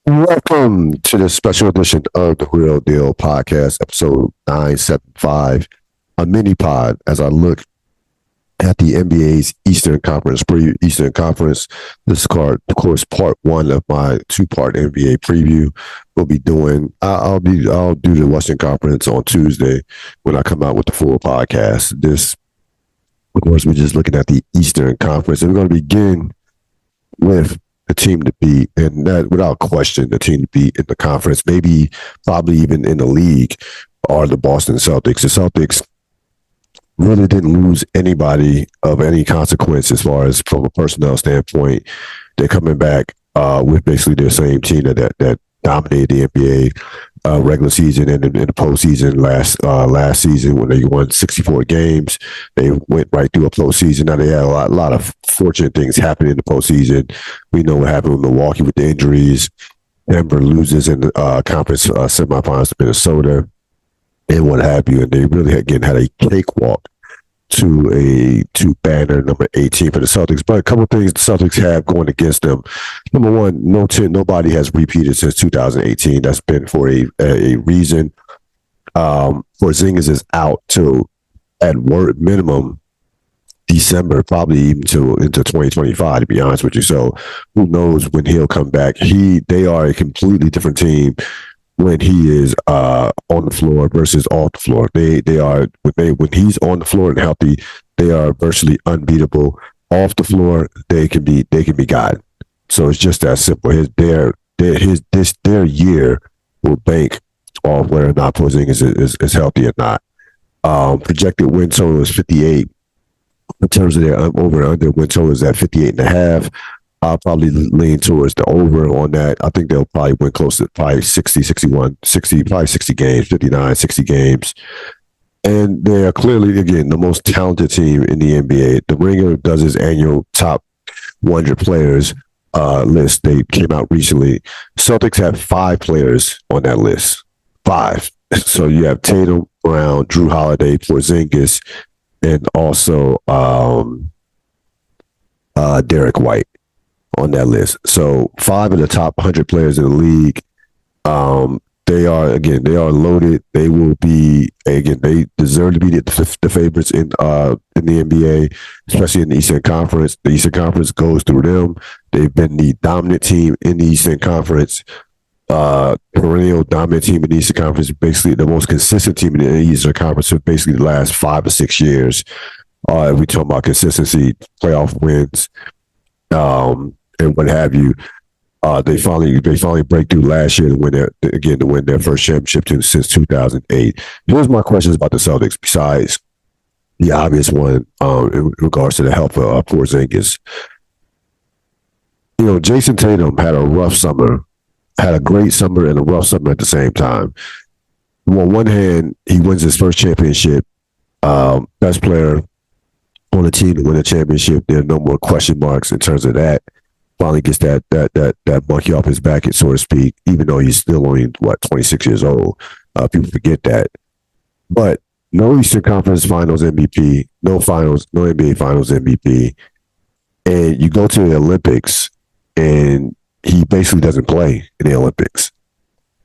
Welcome to the special edition of the Real Deal Podcast, episode 975, a mini pod as I look at the NBA's Eastern Conference. This is called, of course, part one of my two-part NBA preview. We'll be doing. I'll do the Western Conference on Tuesday when I come out with the full podcast. This, of course, we're just looking at the Eastern Conference, and we're going to begin with the team to beat, and that without question, the team to beat in the conference, maybe probably even in the league, are the Boston Celtics. The Celtics really didn't lose anybody of any consequence as far as from a personnel standpoint. They're coming back with basically their same team that dominated the NBA regular season and in the postseason last season when they won 64 games. They went right through a postseason. Now they had a lot of fortunate things happen in the postseason. We know what happened with Milwaukee with the injuries. Denver loses in the conference semifinals to Minnesota and what have you. And they really again had a cakewalk to banner number 18 for the Celtics. But a couple of things the Celtics have going against them. Number one, nobody has repeated since 2018. That's been for a reason. Porzingis is out till at word minimum December, probably even into 2025, to be honest with you. So who knows when he'll come back. They are a completely different team when he is on the floor versus off the floor. They are when he's on the floor and healthy, they are virtually unbeatable. Off the floor, they can be God. So it's just that simple. Their year will bank off whether or not Porzingis is healthy or not. Projected win total is 58. In terms of their over and under, win total is at 58 and a half. I'll probably lean towards the over on that. I think they'll probably win close to probably 60, 61, 60, probably 60 games, 59, 60 games. And they are clearly, again, the most talented team in the NBA. The Ringer does his annual top 100 players list. They came out recently. Celtics have 5 players on that list. 5. So you have Tatum, Brown, Drew Holiday, Porzingis, and also Derek White on that list. So 5 of the top 100 players in the league. They are loaded. They will be, again, they deserve to be the favorites in the NBA, especially in the Eastern Conference. The Eastern Conference goes through them. They've been the dominant team in the Eastern Conference, perennial dominant team in the Eastern Conference, basically the most consistent team in the Eastern Conference for basically the last 5 or 6 years. We talk about consistency, playoff wins, and what have you. They finally break through last year to win their first championship since 2008. Here's my questions about the Celtics besides the obvious one in regards to the health of Porzingis. Jason Tatum had a great summer and a rough summer at the same time. On one hand, he wins his first championship, best player on the team to win a championship. There are no more question marks in terms of that. Finally gets that monkey off his back, so to speak, even though he's still only 26 years old. People forget that. But no Eastern Conference Finals MVP, no NBA Finals MVP, and you go to the Olympics, and he basically doesn't play in the Olympics.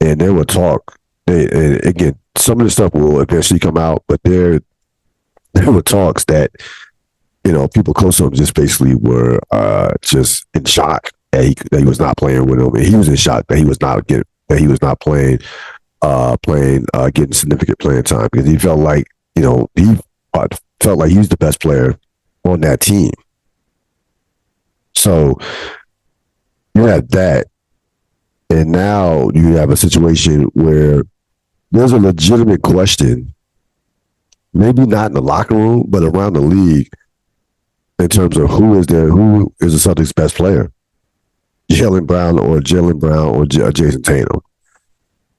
And there will talk. And again, some of the stuff will eventually come out, but there were talks that people close to him just basically were just in shock that he was not playing with him, and he was in shock that he was not playing, getting significant playing time because he felt like he was the best player on that team. So you have that, and now you have a situation where there's a legitimate question, maybe not in the locker room, but around the league, in terms of who is the Celtics' best player, Jaylen Brown or Jason Tatum.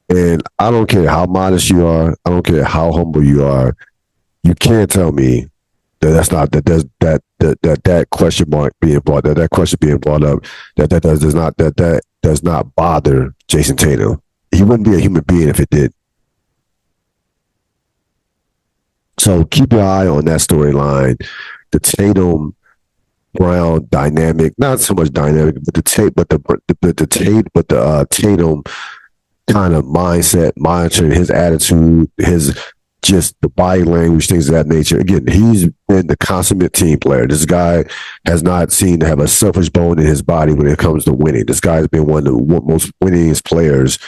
And I don't care how modest you are, I don't care how humble you are, you can't tell me that question mark being brought that question being brought up that does not bother Jason Tatum. He wouldn't be a human being if it did. So keep your eye on that storyline. The Tatum Brown dynamic, not so much dynamic, but the tape, but the Tatum kind of mindset, monitoring his attitude, his just the body language, things of that nature. Again, he's been the consummate team player. This guy has not seemed to have a selfish bone in his body when it comes to winning. This guy's been one of the most winningest players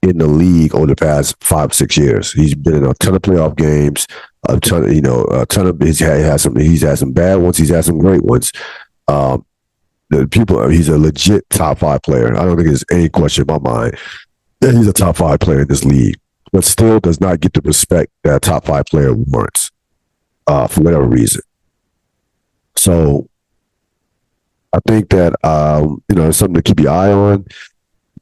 in the league over the past 5-6 years. He's been in a ton of playoff games, a ton of, a ton of, he's had some bad ones, he's had some great ones. Um, he's a legit top 5 player. I don't think there's any question in my mind that he's a top 5 player in this league, but still does not get the respect that a top 5 player warrants, for whatever reason. So I think that, it's something to keep your eye on.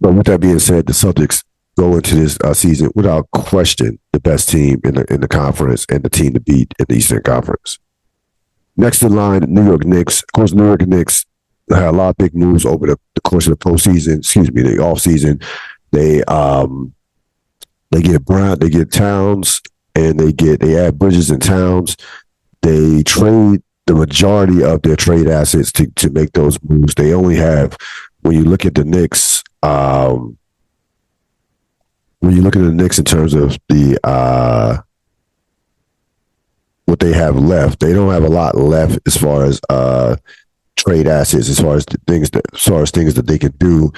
But with that being said, the Celtics go into this season without question the best team in the conference and the team to beat in the Eastern Conference. Next in line, New York Knicks. Of course, New York Knicks had a lot of big moves over the course of the postseason. The offseason. They get Brown, they get Towns, and they add Bridges and Towns. They trade the majority of their trade assets to make those moves. They only have, when you look at the Knicks, in terms of the what they have left, they don't have a lot left as far as trade assets, as far as things that they can do.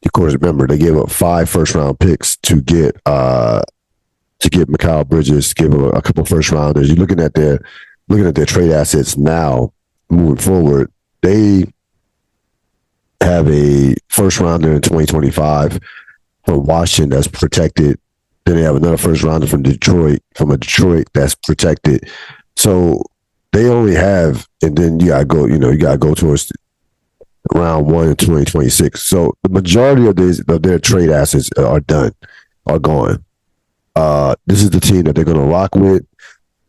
Of course, remember they gave up 5 first-round picks to get Mikal Bridges, to give him a couple first rounders. You're looking at their trade assets now, moving forward. They have a first rounder in 2025 from Washington that's protected. Then they have another first rounder from Detroit that's protected. So they only have, and then you gotta go towards round 1 in 2026. So the majority of their trade assets are gone. This is the team that they're going to rock with.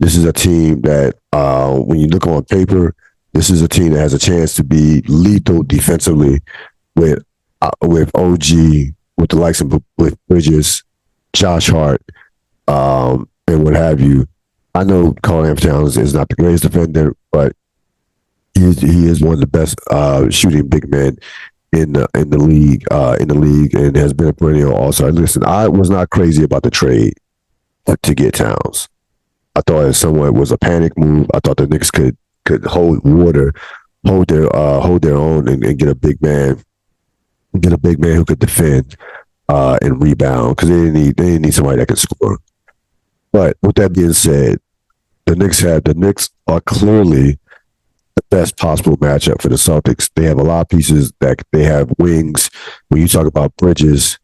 This is a team that, when you look on paper, this is a team that has a chance to be lethal defensively with OG, with the likes of with Bridges, Josh Hart, and what have you. I know Karl-Anthony Towns is not the greatest defender, but he is one of the best shooting big men in the league, and has been a perennial all-star. Listen, I was not crazy about the trade to get Towns. I thought it somewhat was a panic move. I thought the Knicks could hold their own and get a big man who could defend and rebound, because they didn't need somebody that could score. But with that being said, the Knicks are clearly the best possible matchup for the Celtics. They have a lot of pieces that they have wings. When you talk about Bridges,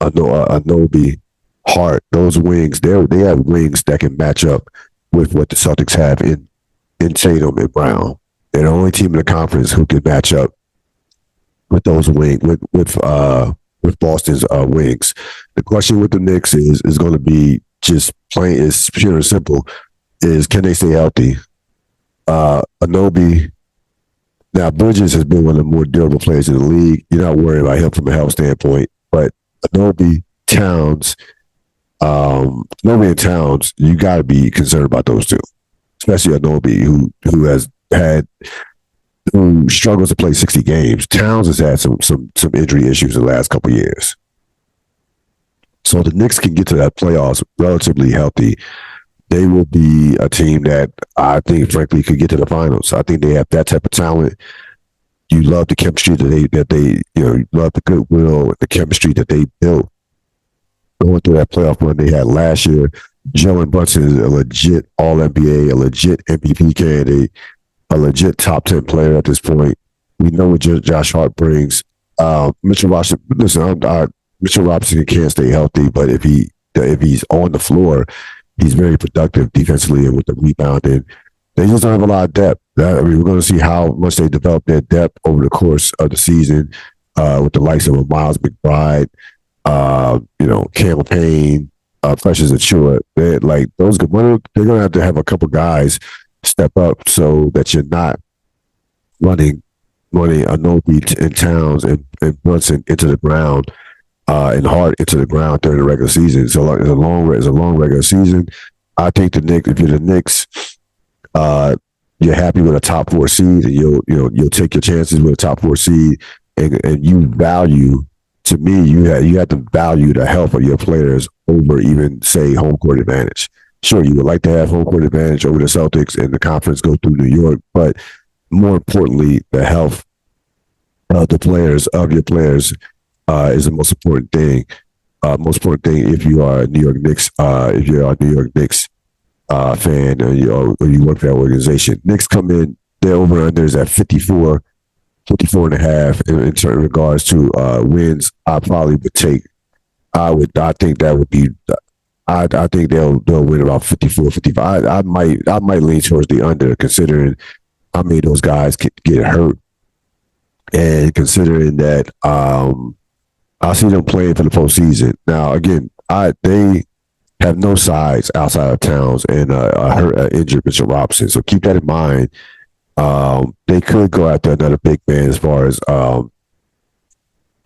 Anobi, Hart, those wings, they have wings that can match up with what the Celtics have in Tatum and Brown. They're the only team in the conference who can match up with those wings, with Boston's wings. The question with the Knicks is going to be just plain, is pure and simple, is can they stay healthy? Anobi, now Bridges has been one of the more durable players in the league. You're not worried about him from a health standpoint, but Anobi, Towns, you got to be concerned about those two, especially Anobi, who struggles to play 60 games. Towns has had some injury issues in the last couple of years. So the Knicks can get to that playoffs relatively healthy. They will be a team that I think, frankly, could get to the finals. I think they have that type of talent. You love the chemistry you love the goodwill, the chemistry that they built going through that playoff run they had last year. Jalen Brunson is a legit All-NBA, a legit MVP candidate, a legit top 10 player at this point. We know what Josh Hart brings. Mitchell Robinson can't stay healthy, but if he's on the floor, he's very productive defensively and with the rebounding. They just don't have a lot of depth. We're going to see how much they develop their depth over the course of the season, with the likes of Miles McBride, Campbell Payne, Precious Achua. They're going to have a couple guys step up so that you're not running Anobi and Towns and Brunson into the ground, and Hart into the ground during the regular season. So it's a long regular season. I think if you're the Knicks, you're happy with a top four seed, and you'll take your chances with a top four seed, and you value. To me, you have to value the health of your players over even say home court advantage. Sure, you would like to have home court advantage over the Celtics and the conference go through New York, but more importantly, the health of your players is the most important thing. Most important thing if you are a New York Knicks, if you're a New York Knicks fan or you work for that organization. Knicks come in, their over under is at 54 and a half in certain regards to wins. I probably would take. I think that would be. I think they'll win about 54, 55. I might lean towards the under, considering how many of those guys get hurt, and considering that I see them playing for the postseason. Now, again, they have no size outside of Towns and injured Mitchell Robinson. So keep that in mind. They could go after another big man as far as from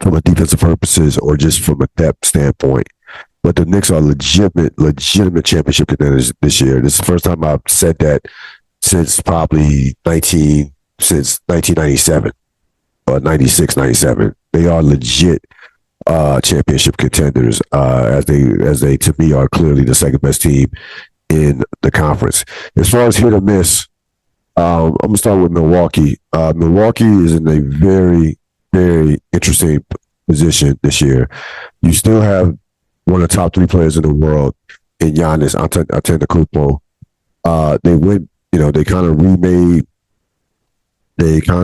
a defensive purposes or just from a depth standpoint. But the Knicks are legitimate championship contenders this year. This is the first time I've said that since probably 1997 or 96, 97. They are legit championship contenders as they to me are clearly the second best team in the conference. As far as hit or miss, I'm gonna start with Milwaukee. Milwaukee is in a very, very interesting position this year. You still have one of the top three players in the world in Giannis Antetokounmpo. They went, they kind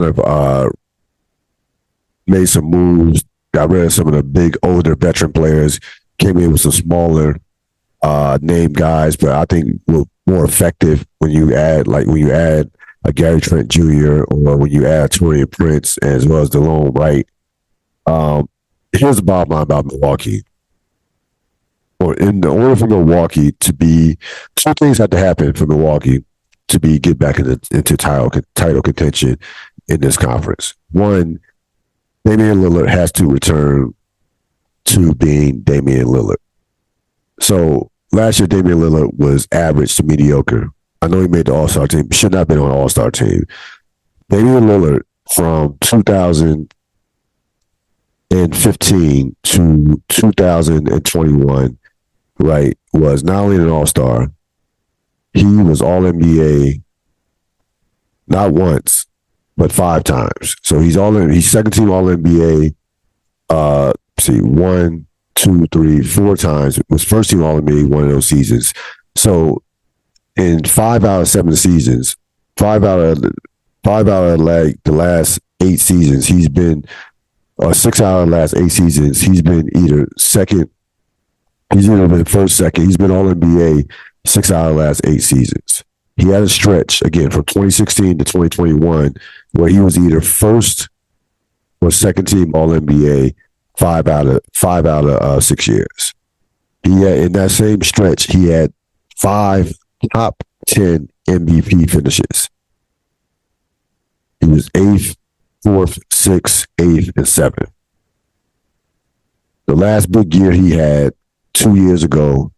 of made some moves, got rid of some of the big older veteran players, came in with some smaller name guys, but I think were more effective when you add a Gary Trent Jr. or when you add Taurean Prince as well as DeLone Wright. Here's the bottom line about Milwaukee. Or in order for Milwaukee to be, two things have to happen for Milwaukee to get back into title contention in this conference. One, Damian Lillard has to return to being Damian Lillard. So last year, Damian Lillard was average to mediocre. I know he made the All-Star team. Should not have been on the All-Star team. Damian Lillard from 2015 to 2021, right, was not only an All-Star, he was All-NBA not once, but 5 times. So he's second team All-NBA, 1, 2, 3, 4 times. Was first team All-NBA one of those seasons. So in 5 out of 7 seasons, 5 out of the last 8 seasons, he's been, or 6 out of the last 8 seasons, he's been either been first, second. He's been All-NBA 6 out of the last 8 seasons. He had a stretch, again, from 2016 to 2021, where he was either first or second team All-NBA 5 out of 6 years. In that same stretch, he had 5 top 10 MVP finishes. He was 8th, 4th, 6th, 8th, and 7th. The last big year he had 2 years ago,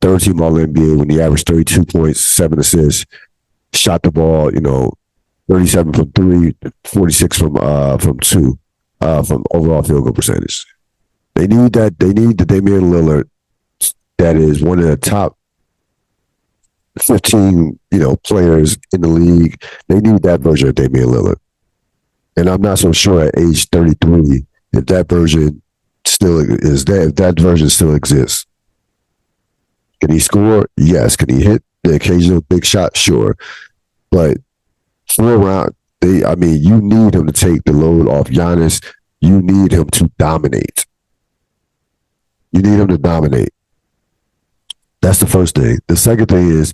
third team All-NBA when he averaged 32 points, 7 assists, shot the ball, 37 from 3, 46 from 2, from overall field goal percentage. They need the Damian Lillard that is one of the top 15, players in the league. They need that version of Damian Lillard. And I'm not so sure at age 33 if that version still exists. Can he score? Yes. Can he hit the occasional big shot? Sure. But you need him to take the load off Giannis. You need him to dominate. That's the first thing. The second thing is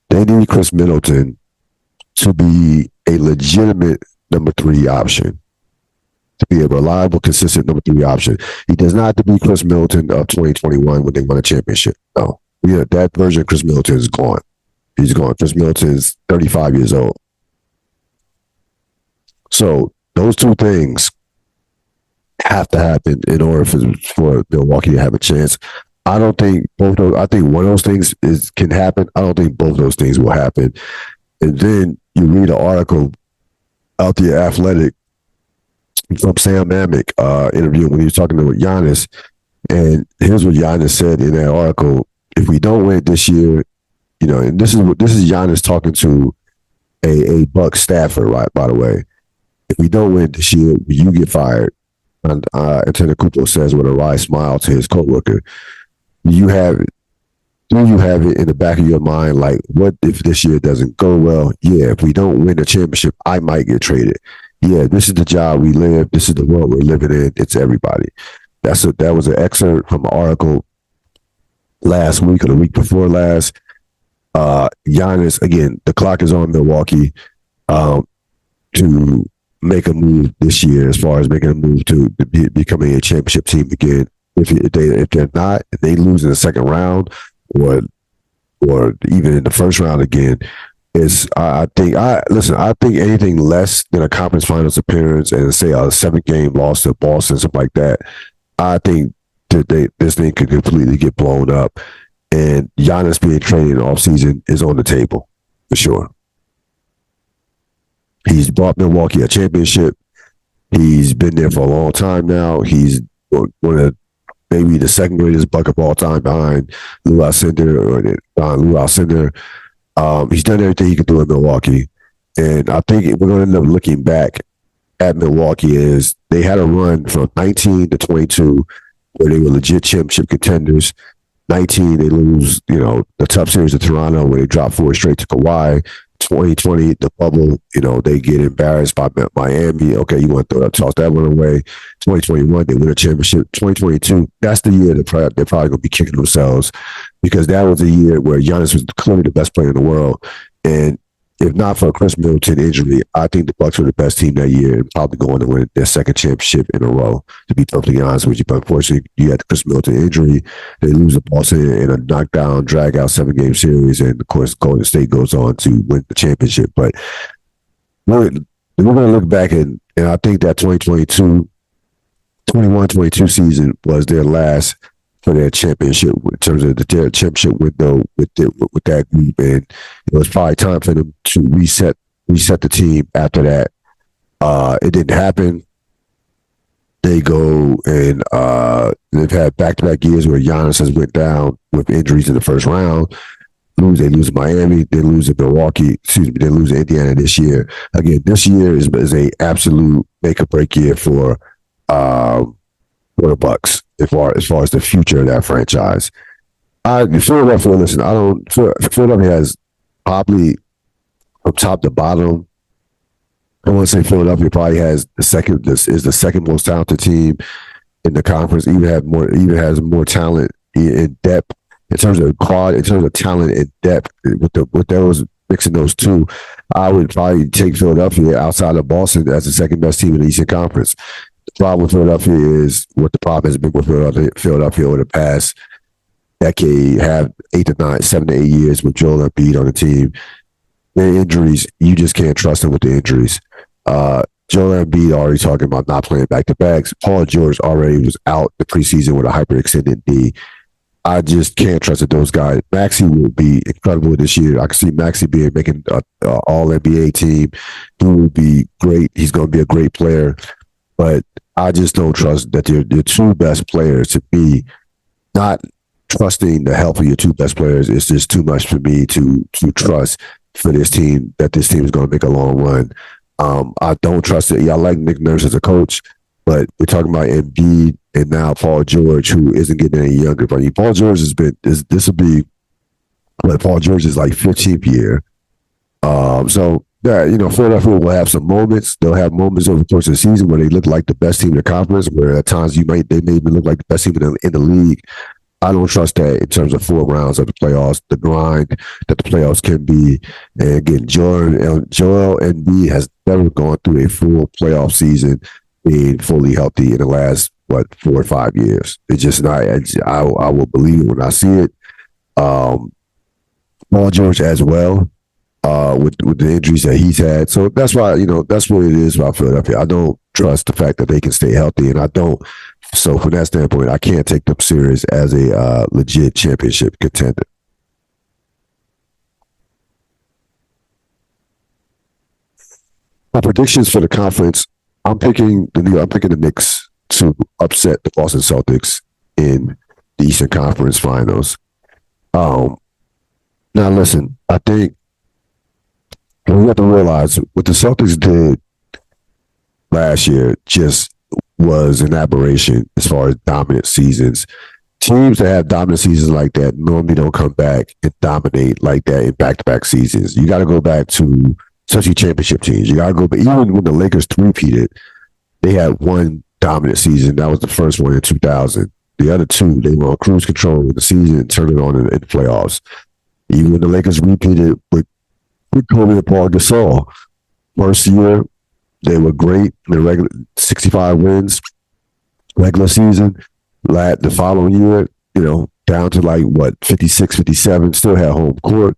they need Chris Middleton to be a legitimate number 3 option, to be a reliable, consistent number 3 option. He does not have to be Chris Middleton of 2021 when they won a championship. No. Yeah, that version of Chris Middleton is gone. He's gone. Chris Middleton is 35 years old. So those two things have to happen in order for Milwaukee to have a chance. I don't think I think one of those things can happen. I don't think both of those things will happen. And then you read an article out the Athletic from Sam Amick interview when he was talking to Giannis, and here's what Giannis said in that article: if we don't win this year, and this is Giannis talking to a Buck staffer, right? By the way, if we don't win this year, you get fired. And Antetokounmpo says with a wry smile to his coworker, "You have it. Do you have it in the back of your mind? Like, what if this year doesn't go well? Yeah, if we don't win the championship, I might get traded. Yeah, this is the job we live. This is the world we're living in. It's everybody." That was an excerpt from an article last week or the week before last. Giannis, again, the clock is on Milwaukee to make a move this year as far as making a move to becoming a championship team again. If they're not, if they lose in the second round or even in the first round again, I think anything less than a conference finals appearance and say a 7-game loss to Boston, something like that, I think that this thing could completely get blown up. And Giannis being traded in the offseason is on the table for sure. He's brought Milwaukee a championship. He's been there for a long time now. He's one of maybe the second greatest buck of all time behind Lou Alcindor or Lou Alcindor. He's done everything he could do in Milwaukee. And I think we're going to end up looking back at Milwaukee as they had a run from 19 to 22 where they were legit championship contenders. 19, they lose, the tough series of Toronto where they drop 4 straight to Kawhi. 2020, the bubble, they get embarrassed by Miami. Okay, you want to toss that one away. 2021, they win a championship. 2022, that's the year they're probably going to be kicking themselves because that was a year where Giannis was clearly the best player in the world. And if not for a Chris Middleton injury, I think the Bucks were the best team that year and probably going to win their second championship in a row, to be perfectly honest with you. But unfortunately, you had the Chris Middleton injury. They lose the Boston in a knockdown, drag-out 7-game series. And, of course, Golden State goes on to win the championship. But we're going to look back and I think that 21-22 season was their last for their championship in terms of their championship window with that group, and it was probably time for them to reset the team after that. It didn't happen. They go and they've had back-to-back years where Giannis has went down with injuries in the first round. They lose Miami, they lose to Milwaukee. They lose to Indiana this year. Again, this year is a absolute make or break year for the Bucks as far as the future of that franchise. Philadelphia, listen, Philadelphia has probably from top to bottom. I want to say Philadelphia probably has the second most talented team in the conference. Even has more talent in depth in terms of talent and depth. With those mixing those two, I would probably take Philadelphia outside of Boston as the second best team in the Eastern Conference. The problem with Philadelphia is what the problem has been with Philadelphia over the past decade, have 7 to 8 years with Joel Embiid on the team. Their injuries, you just can't trust them with the injuries. Joel Embiid already talking about not playing back-to-backs. Paul George already was out the preseason with a hyperextended knee. I just can't trust those guys. Maxey will be incredible this year. I can see Maxey making an all-NBA team. He will be great. He's going to be a great player. But I just don't trust that your 2 best players. To me, not trusting the health of your 2 best players is just too much for me to trust for this team, that this team is going to make a long run. I don't trust it. Yeah, I like Nick Nurse as a coach, but we're talking about Embiid and now Paul George, who isn't getting any younger. But Paul George Paul George is like 15th year. So yeah, Philadelphia will have some moments. They'll have moments over the course of the season where they look like the best team in the conference, where at times they may even look like the best team in the league. I don't trust that in terms of 4 rounds of the playoffs, the grind that the playoffs can be. And again, Joel Embiid has never gone through a full playoff season being fully healthy in the last, 4 or 5 years. It's just not, I will believe it when I see it. Paul George as well, with the injuries that he's had. So that's why, that's what it is about Philadelphia. I don't trust the fact that they can stay healthy, and I don't. So from that standpoint, I can't take them serious as a legit championship contender. My predictions for the conference, I'm picking the Knicks to upset the Boston Celtics in the Eastern Conference Finals. Um, Now, listen, I think we have to realize what the Celtics did last year just was an aberration as far as dominant seasons. Teams that have dominant seasons like that normally don't come back and dominate like that in back-to-back seasons. You got to go back to especially championship teams. You got to go, but even when the Lakers three-peated, they had one dominant season. That was the first one in 2000. The other two, they were on cruise control in the season and turned it on in the playoffs. Even when the Lakers repeated with Kobe and Paul Gasol, first year they were great. The regular 65 wins, regular season. The following year, down to like what 56, 57. Still had home court,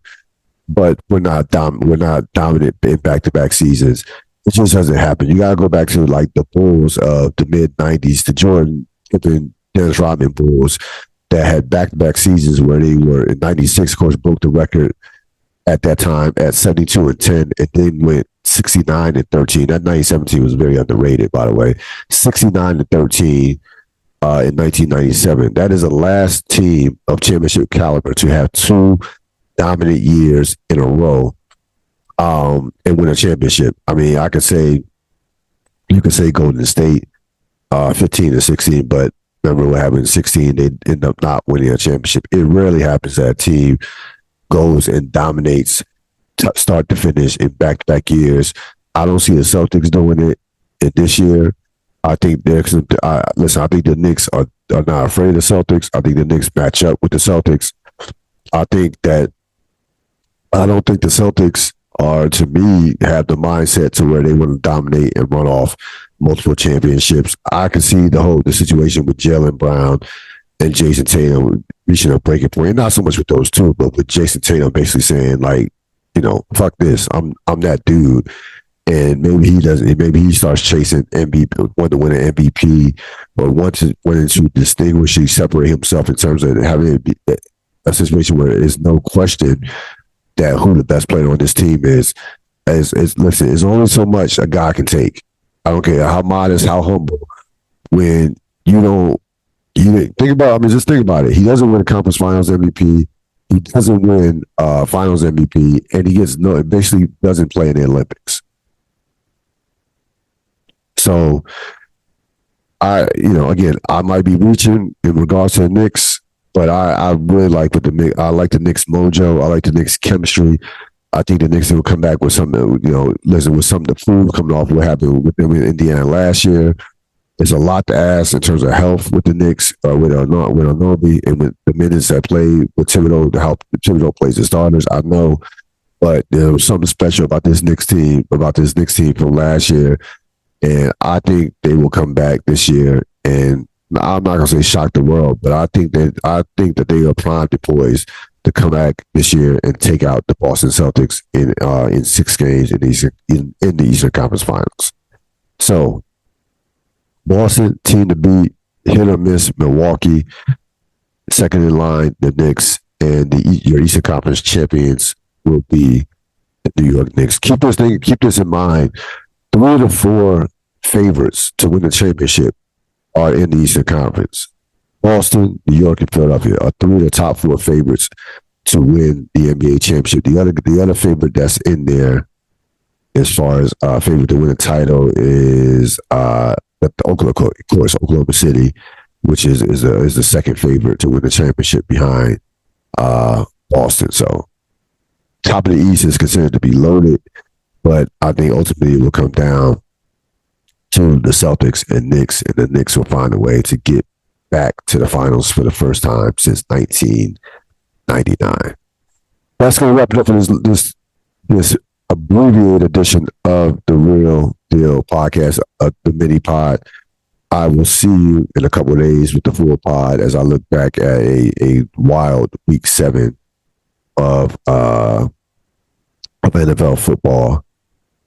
but we're not dominant in back-to-back seasons. It just hasn't happened. You got to go back to like the Bulls of the mid '90s, the Jordan, Dennis Rodman Bulls that had back-to-back seasons where they were in '96. Of course, broke the record at that time at 72-10, and then went 69-13. That 97 team was very underrated, by the way. 69-13 in 1997. That is the last team of championship caliber to have two dominant years in a row and win a championship. I mean, you could say Golden State 15-16, but remember what happened in 16? They end up not winning a championship. It rarely happens that a team goes and dominates start to finish in back-to-back years. I don't see the Celtics doing it this year. I think I think the Knicks are not afraid of the Celtics. I think the Knicks match up with the Celtics. I don't think the Celtics are, to me, have the mindset to where they want to dominate and run off multiple championships. I can see the situation with Jaylen Brown and Jason Tatum reaching a breaking point. Not so much with those two, but with Jason Tatum basically saying like, fuck this. I'm that dude. And maybe he doesn't. Maybe he starts chasing MVP, want to win an MVP, or wanting to distinguish, separate himself in terms of having a situation where there's no question that who the best player on this team is. Listen, it's only so much a guy can take. I don't care how modest, how humble. When you think about. I mean, just think about it. He doesn't win a conference finals MVP. He doesn't win finals MVP, and he basically doesn't play in the Olympics. So, again, I might be reaching in regards to the Knicks, but I really like the Knicks mojo. I like the Knicks chemistry. I think the Knicks will come back with something, with something to prove coming off what happened with them in Indiana last year. There's a lot to ask in terms of health with the Knicks, with Anunoby and with the minutes that play with Thibodeau to help Thibodeau plays the starters. I know, but there was something special about this Knicks team from last year. And I think they will come back this year, and I'm not gonna say shock the world, but I think that they are primed to poised to come back this year and take out the Boston Celtics in 6 games in the Eastern Conference Finals. So, Boston team to beat, hit or miss. Milwaukee, second in line, the Knicks, and your Eastern Conference champions will be the New York Knicks. Keep this in mind. 3 of the 4 favorites to win the championship are in the Eastern Conference. Boston, New York, and Philadelphia are 3 of the top 4 favorites to win the NBA championship. The other favorite that's in there, as far as favorite to win the title, is Oklahoma City, which is the second favorite to win the championship behind Boston. So, top of the East is considered to be loaded. But I think ultimately it will come down to the Celtics and Knicks, and the Knicks will find a way to get back to the finals for the first time since 1999. That's going to wrap it up for this abbreviated edition of the Real Deal podcast, the mini pod. I will see you in a couple of days with the full pod as I look back at a wild week 7 of NFL football.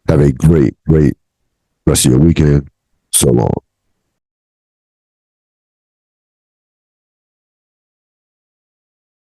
Have a great rest of your weekend. So long.